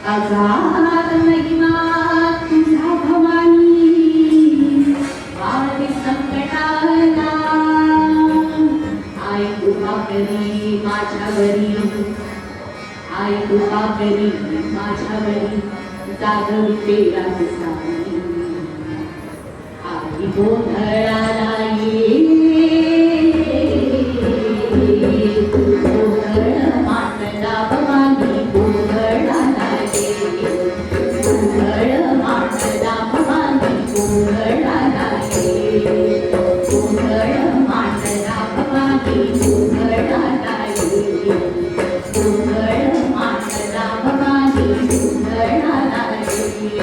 अगाध महिमा तुझा भवानी, वाढ संकटाला आई कृपा करी माझ्यावरी, आई कृपा करी माझ्यावरी, जागवी तेरा सावली आई गोंधळाला ये, गोंधळ मांडला भवानी गोंधळाला ये, गोंधळ मांडला भवानी गोंधळाला ये, गोंधळ मांडला भवानी गोंधळाला ये, गोंधळ मांडला भवानी गोंधळाला ये.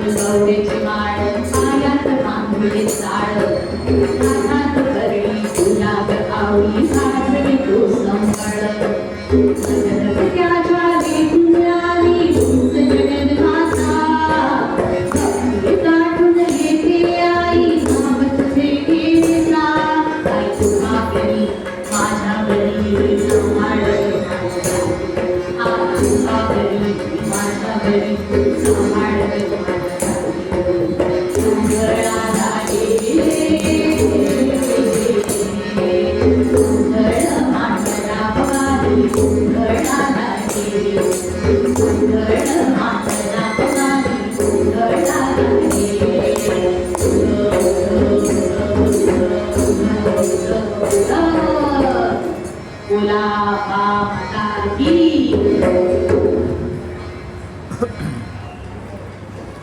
गवळ्याची माळ पायात मांगुळे चाळ, हातात करडी गुलाब आवळी साजरी तो संकळ, त्याच्या वेगुलाली तुझ जगद माता, काढून येते आई नाव तुझे घेतला, आई तुझा करी माझ्यावरी संभाळ, आई तुझा करी माझ्यावरी संभाळ.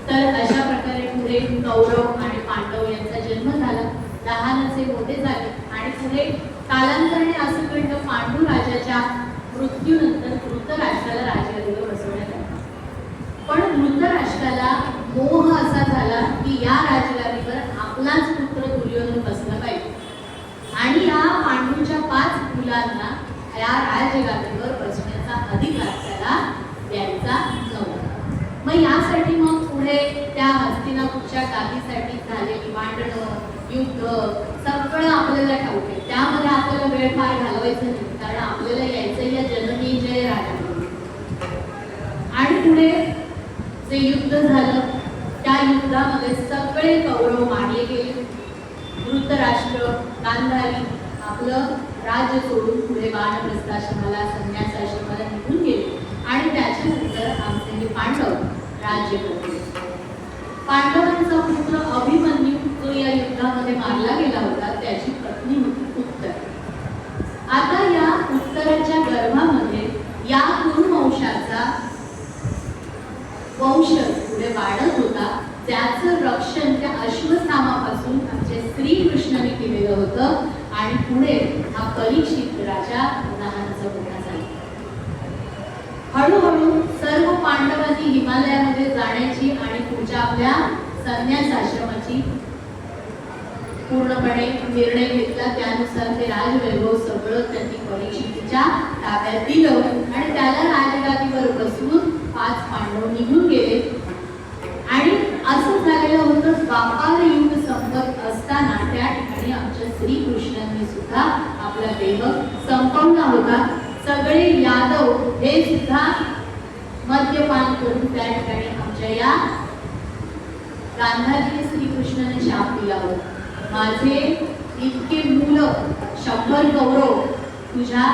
तर अशा प्रकारे पुढे कौरव आणि पांडव यांचा जन्म झाला, लहानचे मोठे झाले आणि पुढे कालांतराने असं घडलं पांडू राजाच्या मृत्यूनंतर धृतराष्ट्राला राजगादीवर बसवण्यात आले. पण धृतराष्ट्राला मोह असा झाला की या राजगादीवर आपलाच पुत्र दुर्योधन बसला पाहिजे आणि या पांडूच्या 5 मुलांना या राजगादीवर बसण्याचा अधिकार त्याला द्यायचा नव्हता. मग यासाठी मग पुढे त्या हस्तिनापूरच्या गादीसाठी झालेली भांडणं, युद्ध सगळं आपल्याला ठाऊक आहे. त्यामध्ये आपल्याला वेळ फार घालवायचा नाही, कारण आपल्याला यायचं या जननी जय राजा. आणि पुढे जे युद्ध झालं त्या युद्धामध्ये सगळे कौरव मारले गेले. धृतराष्ट्र गांधारी आपलं राज्य सोडून पुढे वानप्रस्थाश्रमाला संन्यासाश्रमाला निघून गेले आणि त्याच्यानंतर आमचे हे पांडव राज्य करते. पांडवांचा पुत्र अभिमन्यू जो या युद्धामध्ये मारला गेला होता त्याची पत्नी होती उत्तर. आता या उत्तराच्या गर्भामध्ये या कुरुवंशाचा वंश पुढे वाढत होता, त्याचं रक्षण त्या अश्वत्थामापासून आमचे श्रीकृष्णाने केलेलं होतं आणि पुढे हा परीक्षित राजा लहानचा मोठा झाला. हळूहळू सर्व पांडवांनी हिमालयामध्ये जाण्याची आणि पुढच्या आपल्या संन्यास आश्रमाची पूर्णपणे निर्णय घेतला. त्यानुसार ते राजवैभव सगळं त्यांनी परीक्षितीच्या ताब्यात दिलं आणि त्याला राजगादीवर बसवून 5 पांडव निघून गेले. आणि असं झालेलं होतं, द्वापार युग संपत असताना त्या ठिकाणी आमच्या श्रीकृष्णांनी सुद्धा आपला देह संपवला होता. सगळे यादव हे सुद्धा मद्यपान करून त्या ठिकाणी आमच्या या गांधारीने श्रीकृष्णाने शाप दिला होता, माझे इतके मुलं 100 कौरव तुझ्या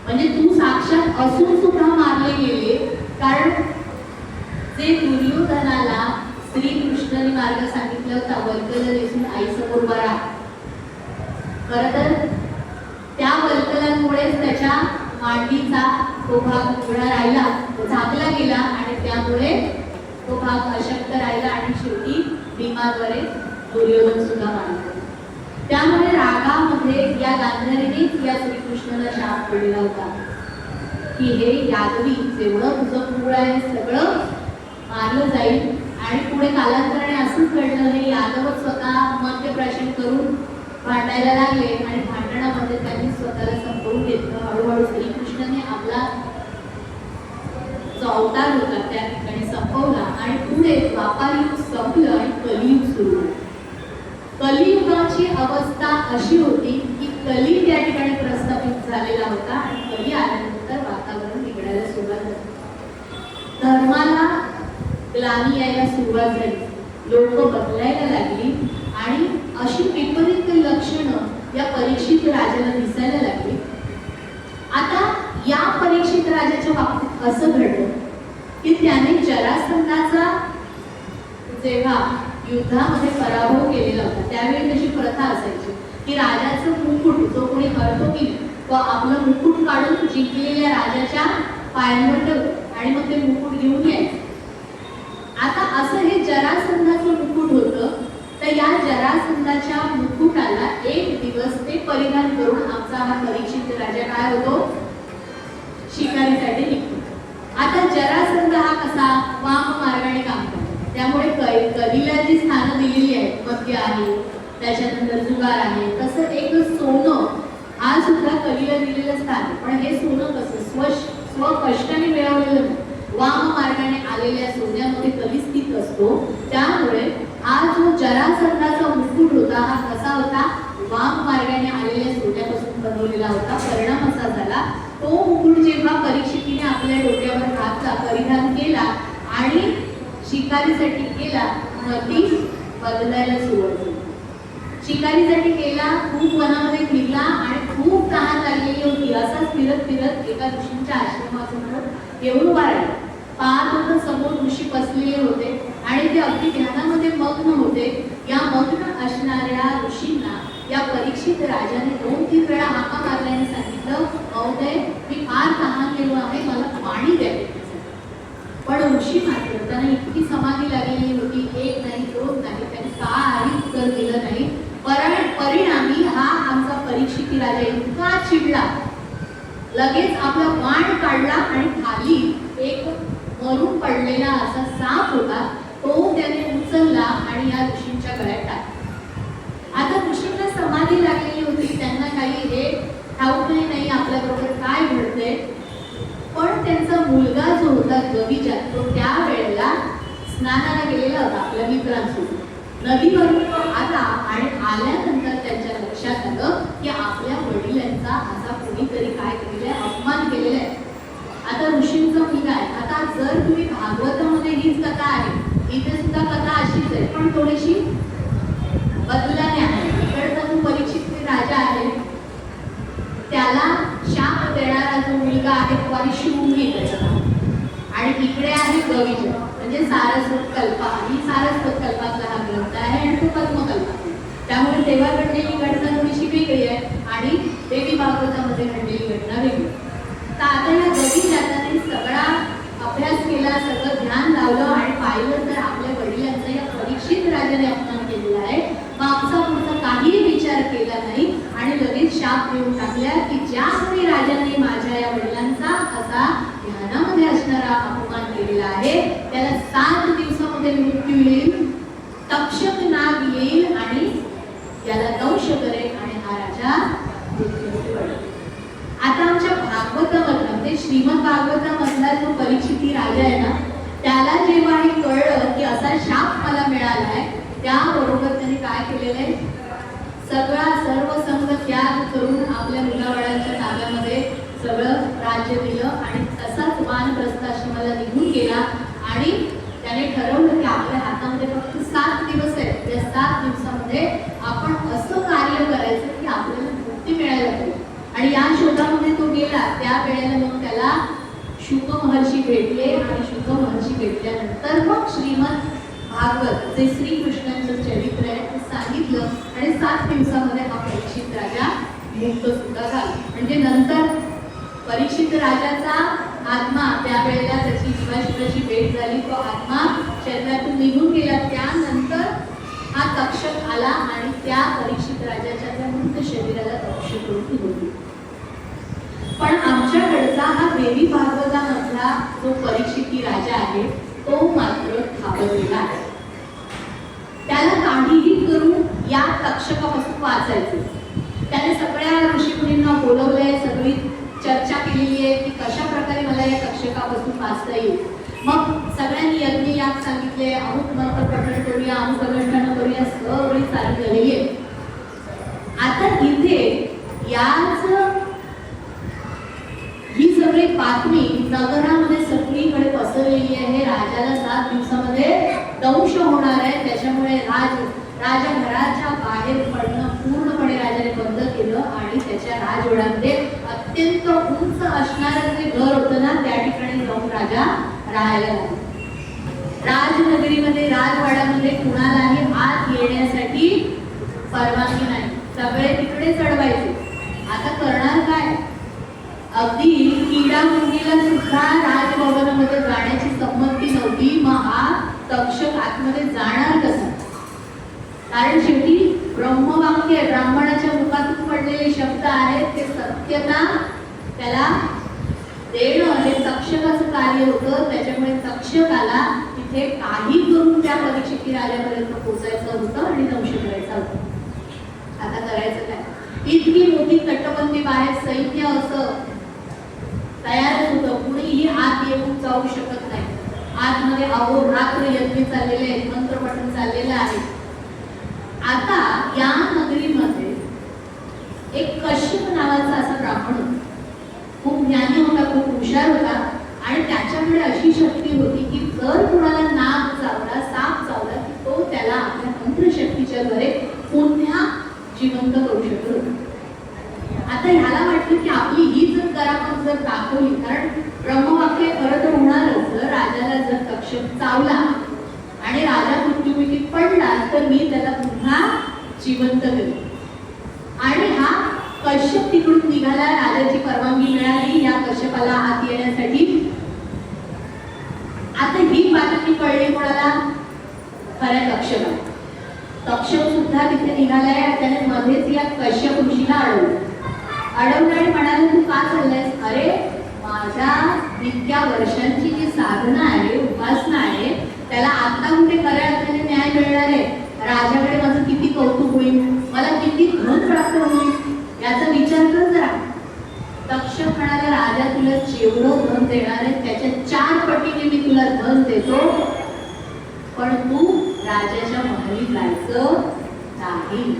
म्हणजे तू साक्षात असून सुद्धा मारले गेले. कारण जे दुर्योधनाला श्रीकृष्णाने मार्ग सांगितला होता, वल्कल दिसून आईसमोर बरा, खरं तर त्या वल्कलांमुळेच त्याच्या मांडीचा तो भाग उघडा राहिला, झाकला गेला आणि त्यामुळे तो भाग अशक्त राहिला आणि शेवटी भीमाद्वारे दुर्योधन सुद्धा मारला. त्यामुळे रागामध्ये या गांधारीनेच या श्रीकृष्णाला शाप पडला होता की हे यादवी जेवढं तुझं मूळ आहे सगळं मारलं जाईल. आणि पुढे कालांतराने असंच घडलं, हे यादवच स्वतः मद्यप्राशन करून भांडायला लागले आणि भांडणामध्ये त्यांनी स्वतःला संपवून घेतलं. हळूहळू श्रीकृष्णाने आपला जो अवतार होता त्या ठिकाणी संपवला आणि पुढे द्वापार युग संपलं आणि कलियुग सुरू झालं. कलियुगामध्ये तेव्हाची अवस्था अशी होती की कली त्या ठिकाणी प्रस्थापित झालेला होता आणि कली आल्यानंतर वातावरण बिघडायला सुरुवात झाली. धर्माला ग्लानी यायला सुरुवात झाली, लोक बदलायला लागली आणि अशी विपरीत लक्षणं या परीक्षित राजाला दिसायला लागली. आता या परीक्षित राजाच्या बाबतीत असं घडलं की त्याने जरासंधाचा जेव्हा युद्धामध्ये पराभव केलेला होता, त्यावेळी त्याची प्रथा असायची की राजाचं मुकुट जो कोणी हरतो की तो आपलं मुकुट काढून जिंकलेल्या राजाच्या पायांवर ठेवतो आणि मग ते मुकुट घेऊन यायचं. आता असं हे जरासंधाचं मुकुट होतं, तर या जरासंधाच्या मुकुटाला एक दिवस ते परिधान करून आमचा हा परीक्षित राजा काय होतो, शिकारीसाठी निघतो. आता जरासंध हा कसा वाम मार्गाने काम करतो, त्यामुळे कलीला जी स्थानं दिलेली आहेत, मद्य आहे, त्याच्यानंतर जुगार आहे, तसं एक सोनं हा सुद्धा कलीला दिलेलं स्थान आहे. पण हे सोनं कसं स्वकष्टाने मिळवलेलं नाही, वाम मार्गाने आलेल्या सोन्यामध्ये कली स्थित असतो. त्यामुळे हा जो जरासंधाचा मुकुट होता हा कसा होता, वाम मार्गाने आलेल्या सोन्यापासून बनवलेला होता. परिणाम असा झाला, तो मुकुट जेव्हा परीक्षितीने आपल्या डोक्यावर घातला, परिधान केला आणि शिकारीसाठी गेला, ती बदलायला सुरुवात झाली. शिकारीसाठी गेला, खूप वनामध्ये फिरला आणि खूप तहान लागलेली होती. असाच फिरत फिरत एका ऋषींच्या आश्रमासमोर येऊन उभा राहिला. पाहत होता समोर ऋषी बसलेले होते आणि ते अगदी ध्यानामध्ये मग्न होते. या मग्न असणाऱ्या ऋषींना या परीक्षित राजाने 2-3 वेळा हाका मारल्याने सांगितलं, महोदय मी फार तहान गेलो आहे, मला पाणी द्या. पण ऋषी मात्र त्यांना इतकी समाधी लागलेली होती, 1 नाही 2 नाही, त्यांनी काही उत्तर दिलं नाही. परिणामी हा आमचा परीक्षित राजा इतका चिडला, लगेच आपला बाण काढला आणि खाली एक मरून पडलेला असा साप होता, तो त्याने उचलला आणि या ऋषींच्या गळ्यात टाकला. आता ऋषींना समाधी लागलेली होती, त्यांना काही हे ठाऊक नाही आपल्याबरोबर काय घडतंय. पण त्यांचा मुलगा जो होता गविजा, तो त्या वेळेला स्नानाला गेलेला होता आपल्या मित्रांसोबत. नदीवरून तो आला आणि आल्यानंतर त्यांच्या लक्षात आलं की आपल्या वडिलांचा असा कोणीतरी काय केलेला आहे, अपमान केलेला आहे. आता ऋषींचा मुलगा आहे. आता जर तुम्ही भागवतामध्ये हीच कथा आहे, इथे सुद्धा कथा अशीच आहे, पण थोडीशी बदलाने आहे. इकडचा जो परीक्षित राजा आहे त्याला शाप देणारा जो मुलगा आहे तो आहे शिवमी त्याचं नाव, आणि इकडे आहे गविज म्हणजे सारस्वत कल्पा. ही सारस्वत कल्पातला हा ग्रंथ आहे आणि तो पद्मकल्पा. त्यामुळे तेव्हा घडलेली घटना थोडीशी वेगळी आहे आणि देवी भागवतामध्ये घडलेली घटना वेगळी. तर आता या गविजाने सगळा अभ्यास केला, सगळं ध्यान लावलं आणि पाहिलं तर आपल्या वडिलांचा या परीक्षित राजाने अपमान केलेला आहे. आमचा पुढचा काहीही विचार केला नाही आणि लगेच शाप देऊन टाकल्या की ज्यामुळे राजाने माझ्या या वडिलांचा असा ध्यानामध्ये असणारा अपमान केलेला आहे, त्याला 7 दिवसामध्ये मृत्यू येईल, तक्षक नाग येईल आणि याला दंश करेल आणि हा राजा मृत्यूमुखी पडेल. आता आमच्या भागवतामधला म्हणजे श्रीमद भागवतामधला जो परीक्षिती राजा आहे ना, त्याला जेव्हा हे कळलं की असा शाप मला मिळालाय, त्याबरोबर त्याने काय केलेलं आहे, सर्व संघ त्याग करून आपल्या मुलाबाळांच्या ताब्यामध्ये सगळं राज्य दिलं आणि तसाच वानप्रस्थ आश्रमाला निघून गेला. आणि त्याने ठरवलं की आपल्या हातामध्ये फक्त 7 दिवस आहेत, त्या 7 दिवसामध्ये आपण असं कार्य करायचं की आपल्याला मुक्ती मिळायला पाहिजे. आणि या शोधामध्ये तो गेला. त्या वेळेला मग त्याला शुक महर्षी भेटले आणि शुक महर्षी भेटल्यानंतर मग श्रीमद भागवत जे श्रीकृष्णांचं चरित्र आहे ते सांगितलं आणि 7 दिवसामध्ये हा परीक्षित राजा मुक्त सुद्धा झाला. म्हणजे नंतर परीक्षित राजाचा आत्मा, त्यावेळेला त्याची शिवाशिवाची भेट झाली, तो आत्मा शरीरातून निघून गेला. त्यानंतर हा तक्षक आला आणि त्या परीक्षित राजाच्या त्या मृत शरीराला तक्ष करून निघून. पण आमच्याकडचा हा देवी भागवतामधला जो परीक्षिती राजा आहे तो मात्र घाबरलेला आहे. त्याला काहीही करून या तक्षकापासून वाचायचं. त्याने सगळ्या ऋषीमुनींना बोलवलंय, सगळी चर्चा केलेली आहे की कशा प्रकारे मला या तक्षकापासून वाचता येईल. मग सगळ्यांनी यज्ञ याग सांगितले, अमुक मंत्र पठण करूया, अमुक अनुष्ठान करूया, सगळी चालू झालेली आहे. बातमी नगरामध्ये सगळीकडे पसरलेली आहे, राजाला 7 दिवसामध्ये दंश होणार आहे. त्याच्यामुळे राजा घराच्या बाहेर पडणं पूर्णपणे राजाने बंद केलं आणि त्याच्या राजवाड्यामध्ये अत्यंत उंच असणारं जे घर होतं ना, त्या ठिकाणी जाऊन राजा राहायला लागला. राजनगरीमध्ये राजवाड्यामध्ये कुणालाही आत येण्यासाठी परवानगी नाही, सगळे तिकडे चढवायचे. आता करणार काय? अगदी कीडा मुंगीला सुद्धा राजभवनामध्ये जाण्याची संमती नव्हती. मग हा तक्षक आतमध्ये जाणार कसा? कारण शेवटी ब्रह्मवाक्य ब्राह्मणाच्या मुखातून पडलेले शब्द आहेत, ते सत्यता त्याला देणं हे तक्षकाचं कार्य होतं. त्याच्यामुळे तक्षकाला तिथे काही करून त्या परीक्षिती राजापर्यंत पोहोचायचं होतं आणि दंश करायचा होता. आता करायचं काय? इतकी मोठी तटबंदी, बाहेर सैन्य असं तयारच होतं, कुणीही आत येऊन जाऊ शकत नाही. आतमध्ये अहोरात्र यज्ञ चाललेले आहेत, मंत्रपठण चाललेलं आहे. आता या नगरीमध्ये एक कश्यप नावाचा असा ब्राह्मण होता, खूप ज्ञानी होता, खूप हुशार होता आणि त्याच्याकडे अशी शक्ती होती की जर कुणाला नाग चावला, साप चावला की तो त्याला आपल्या मंत्रशक्तीच्या द्वारे पुन्हा जिवंत करू शकत होता. आता ह्याला वाटलं की आपली ही जर करामत जर दाखवली, कारण ब्रह्मवाक्य खरं तर होणारच, जर राजाला जर तक्षक चावला आणि राजा मृत्युमुखी पडला तर मी त्याला पुन्हा जिवंत करेन. आणि हा कश्यप तिकडून निघाला, राजाची परवानगी मिळाली या कश्यपाला आत येण्यासाठी. आता ही बातमी कळली कोणाला? खऱ्या तक्षकाला. तक्षक सुद्धा तिथे निघालाय. त्याने मध्येच या कश्यप ऋषीला अडवलं आणि म्हणाले, तू का चाललायस? अरे माझ्या इतक्या वर्षांची जी साधना आहे, उपासना आहे, त्याला आता कुठे खऱ्या अर्थाने न्याय मिळणार आहे? राजाकडे माझं किती कौतुक होईल, मला किती धन प्राप्त होईल, याचा विचार कर जरा. तक्षक म्हणाला, राजा तुला जेवढं धन देणार आहे त्याच्या 4 पटीने मी तुला धन देतो, पण तू राजाच्या महली जायचं नाही.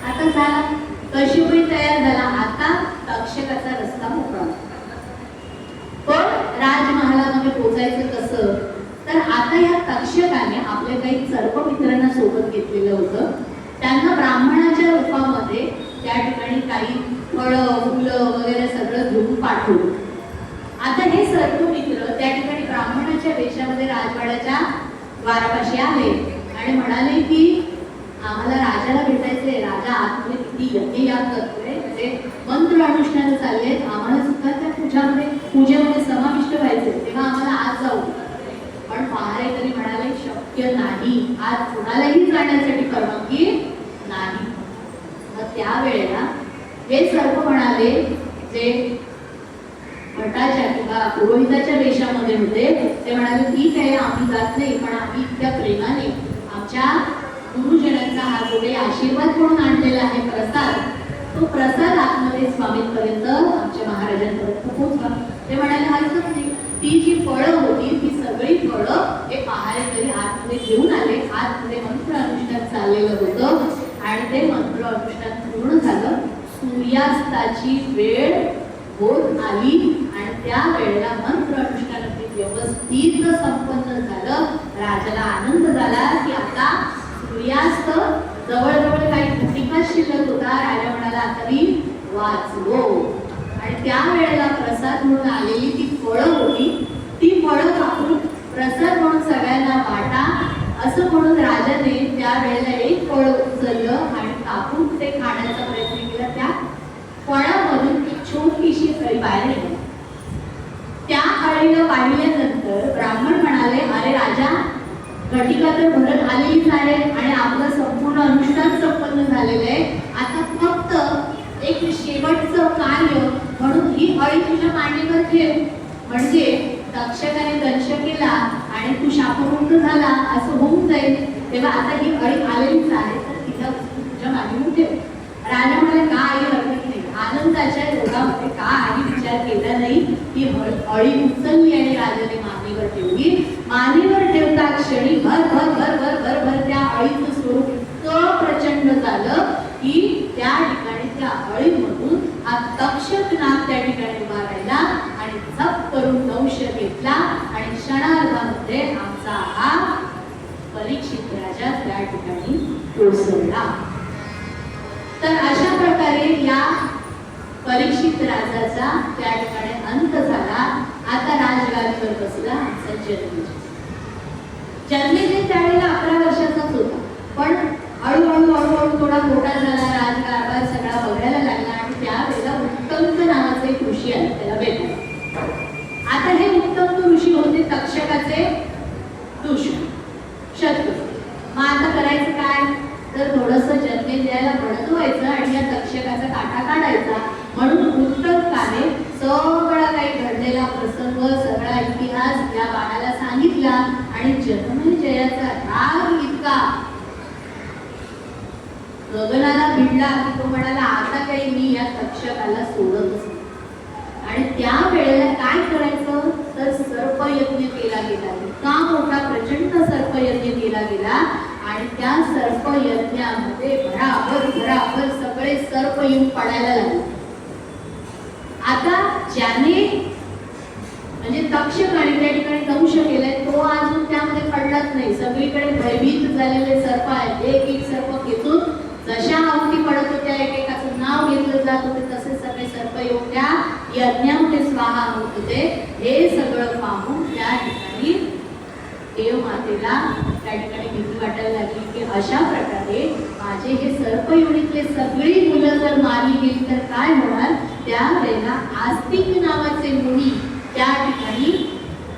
आता झाला, कश्यपही तयार झाला. आता तक्षकाचा रस्ता मोकळा. पण राजमहालामध्ये पोहोचायचं कसं? तर आता या तक्षकाने आपल्या काही सर्व मित्रांना सोबत घेतलेलं होतं. त्यांना ब्राह्मणाच्या रूपामध्ये त्या ठिकाणी काही फळं फुलं वगैरे सगळं घेऊन पाठवलं. आता हे सर्व मित्र त्या ठिकाणी ब्राह्मणाच्या वेशामध्ये राजवाड्याच्या द्वारापाशी आले आणि म्हणाले की आम्हाला राजाला भेटायचंय, राजा आतमध्ये किती यज्ञयाग करतोय, म्हणजे मंत्र अनुष्ठान चाललेत, आम्हाला सुद्धा त्या पूजेमध्ये समाविष्ट व्हायचे, तेव्हा आम्हाला आज जाऊ. पण पहारेकरी म्हणाले शक्य नाही, आज कुणालाही जाण्यासाठी परवानगी नाही. मग त्यावेळेला हे सर्व म्हणाले, जे भटाच्या किंवा पुरोहिताच्या वेशामध्ये होते, ते म्हणाले ठीक आहे, आम्ही जात नाही, पण आम्ही इतक्या प्रेमाने आमच्या गुरुजनांचा हा जो काही आशीर्वाद म्हणून आणलेला आहे प्रसाद, तो प्रसाद आतमध्ये स्वामींपर्यंत आमच्या महाराजांपर्यंत पोहोचवा. ते म्हणाले हरकत नाही. ती जी फळं होती ती सगळी फळं हे पहारेकरी आतमध्ये घेऊन आले. आतमध्ये मंत्र अनुष्ठान चाललेलं होतं आणि ते मंत्र अनुष्ठान पूर्ण झालं. सूर्यास्ताची वेळ होत आली आणि त्या वेळेला मंत्र अनुष्ठान व्यवस्थित संपन्न झालं. राजाला आनंद झाला की आता सूर्यास्त जवळजवळ काही घटिकाच शिल्लक होता. राजा म्हणाला आता मी वाचलो. आणि त्या वेळेला प्रसाद म्हणून आलेली ती फळं होती, ती फळं कापून प्रसाद म्हणून सगळ्यांना वाटा असं म्हणून राजाने त्या वेळेला एक फळ उचललं आणि कापून ते खाण्याचा प्रयत्न केला. त्या फळामधून एक छोटीशी अळी बाहेर निघाली. त्या अळीला पाहिल्यानंतर ब्राह्मण म्हणाले, अरे राजा, घटिका तर भरत आलेलीच आहे आणि आपलं संपूर्ण अनुष्ठान संपन्न झालेलं आहे. आता फक्त एक शेवटचं कार्य म्हणून ही अळी तुझ्या मांडीवर ठेव, म्हणजे तक्षकाने दंश केला आणि तू शापमुक्त झाला असं होऊन जाईल. तेव्हा आता ही अळी आलेलीच आहे, तर तिला तुझ्या मांडीवर ठेव. राजा म्हणाले, का आई हरकत नाही. आनंदाच्या योगामध्ये का आई विचार केला नाही. ही अळी उचलली आणि राजाने मांडीवर ठेवली. मांडीवर ठेवता क्षणी भर भर भर भर भर भर त्या अळीचं स्वरूप इतकं प्रचंड झालं की त्या ठिकाणी त्या अळीमधून हा तक्षक नाग त्या ठिकाणी उभा राहिला आणि झप्प परीक्षित राजा त्या ठिकाणी पोहोचला. तर अशा प्रकारे या परीक्षित राजाचा त्या ठिकाणी अंत झाला. आता राजगादीवर बसला आमचा जन्मेजय. जन्मेजय त्यावेळेला 11 वर्षाचाच होता, पण हळूहळू थोडा मोठा झाला. राजकारभार सगळा बघायला लागला आणि त्यावेळेला उत्तंक नावाचे एक ऋषी आले त्याला भेटायला. आता हे उत्तंक ऋषी होते तक्षकाचे दुश्मन, शत्रू. मग आता करायचं काय, तर थोडंसं जन्मेजयाला भडकवायचं आणि या तक्षकाचा काटा काढायचा. म्हणून उत्तंकाने सगळा काही घडलेला प्रसंग, सगळा इतिहास या बाळाला सांगितला आणि जन्मेजयाचा राग इतका गगनाला भिडला की तो म्हणाला आता काही मी या तक्षकाला सोडतच नाही. आणि त्या वेळेला काय करायचं, तर सर्पयज्ञ केला गेला. इतका मोठा प्रचंड सर्पयज्ञ केला गेला आणि त्या सर्पयज्ञामध्ये भराभर सगळे सर्प येऊन पडायला लागले. आता ज्याने म्हणजे तक्षकाने त्या ठिकाणी दंश केलाय तो अजून त्यामध्ये पडलाच नाही. सगळीकडे भयभीत झालेले सर्प आहेत. एक सर्प खेचून जशा अवती पडत होत्या, एकेकाचं नाव घेतलं जात होते, तसे सगळे सर्प येऊन त्या यज्ञामध्ये स्वाहा होत होते. हे सगळं पाहून त्या ठिकाणी देव मातेला त्या ठिकाणी भीती वाटायला लागली की अशा प्रकारे माझे हे सर्प योनीतले सगळी मुलं जर मारली गेली तर काय होणार. त्यावेळेला आस्तिक नावाचे मुनी त्या ठिकाणी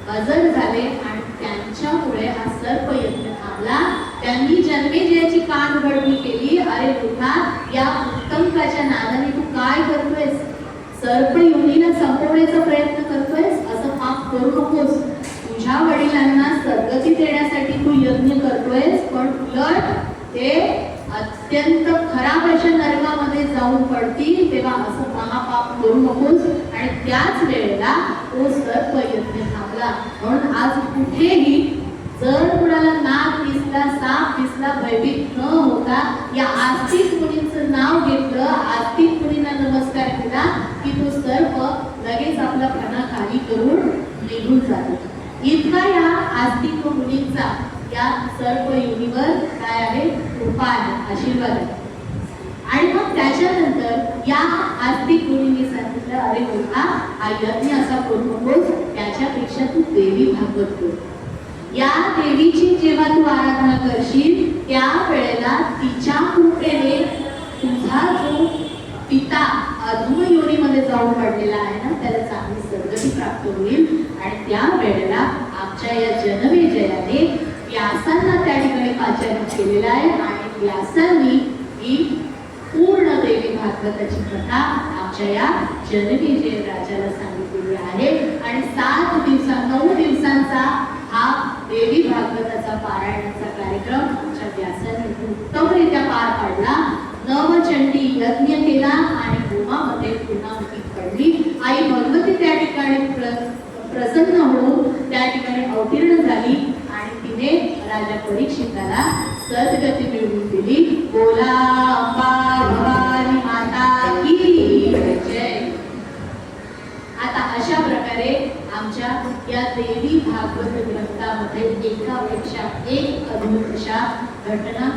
हजर झाले आणि त्यांच्यामुळे हा सर्प यज्ञ थांबला. त्यांनी जन्मेजयाची कान उघडणी केली. अरे बुद्धा, या उत्तंकाच्या नादाने तू काय करतोयस, सर्प योनीला संपवण्याचा प्रयत्न करतोयस, असं पाप करू नकोस. तुझ्या वडिलांना सद्गती देण्यासाठी तू यज्ञ करतोयस, पण उलट ते अत्यंत खराब अशा नरकामध्ये जाऊन पडतील, तेव्हा असं महापाप करू नकोस. आणि त्याच वेळेला तो सर्प यज्ञ थांबला. म्हणून आज कुठेही जर कुणाला नाग दिसला, साप दिसला, भयभीत न होता या आस्तिक मुनींचं नाव घेतलं, आस्तिक मुनींना नमस्कार केला की तो सर्प लगेच आपला फणा खाली करून निघून जातो. इतका या आस्तिक मुनींचा या सर्प योनीवर काय आहे, कृपा आहे, आशीर्वाद आहे. आणि मग त्याच्यानंतर या आस्तिक मुनींनी सांगितलं अरे मोठा, हा यज्ञ असा करू नकोस, त्याच्यापेक्षा तू देवी भागवत कर. या देवीची जेव्हा तू आराधना करशील त्या वेळेला तिच्या कृपेने तुझा जो पिता अधम योनीमध्ये जाऊन पडलेला आहे ना, त्याला चांगली सद्गती प्राप्त होईल. आणि त्या वेळेला आमच्या या जन्मेजयाने व्यासांना त्या ठिकाणी पाचारित केलेलं आहे आणि व्यासांनी ही पूर्ण देवी भागवताची कथा आमच्या या जन्मेजय राजाला सांगितलेली आहे. आणि 9 दिवसांचा हा देवी भागवताचा पारायणाचा कार्यक्रम आमच्या व्यासाने उत्तमरित्या पार पाडला. नवचंडी यज्ञ केला आणि होमामध्ये पूर्णाहुती पडली. आई भगवती त्या ठिकाणी प्रसन्न होऊन त्या ठिकाणी अवतीर्ण झाली आणि तिने राजा परीक्षिताला सद्गती मिळवून दिली. बोला अंबा भवानी माता की जय. आता अशा प्रकारे आमच्या या देवी भागवत ग्रंथामध्ये एकापेक्षा एक अद्भुत अशा घटना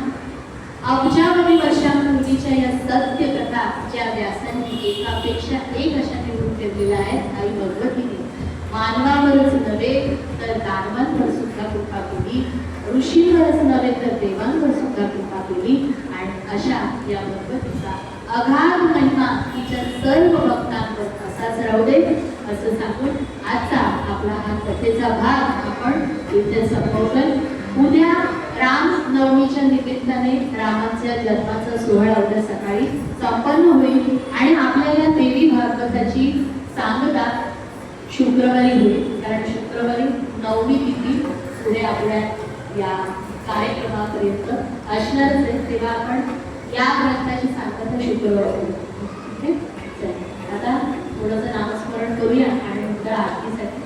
अब्जावधी वर्षांपूर्वीच्या या सत्य कथा ज्या व्यासांनी एकापेक्षा एक अशा निवडून ठेवलेल्या आहेत. आई भगवतीने मानवावरच नव्हे तर दानवांवर सुद्धा कृपा केली, ऋषींवरच नव्हे तर देवांवर सुद्धा कृपा केली. आणि अशा या भगवतीचा अगाध महिमा तिच्या सर्व भक्तांवर असाच राहू दे असं सांगून आजचा आपला हा कथेचा भाग आपण इथे संपवतोय. उद्या राम नवमीच्या निमित्ताने रामाच्या जन्माचा सोहळा उद्या सकाळी संपन्न होईल आणि आपल्याला देवी भागवताची सांगता शुक्रवारी होईल. कारण शुक्रवारी 9वी तिथी पुढे आपल्या या कार्यक्रमापर्यंत असणारच आहे, तेव्हा आपण या ग्रंथाची सांगता शुक्रवारी करू. आता थोडंसं नामस्मरण करूया आणि नंतर आरतीसाठी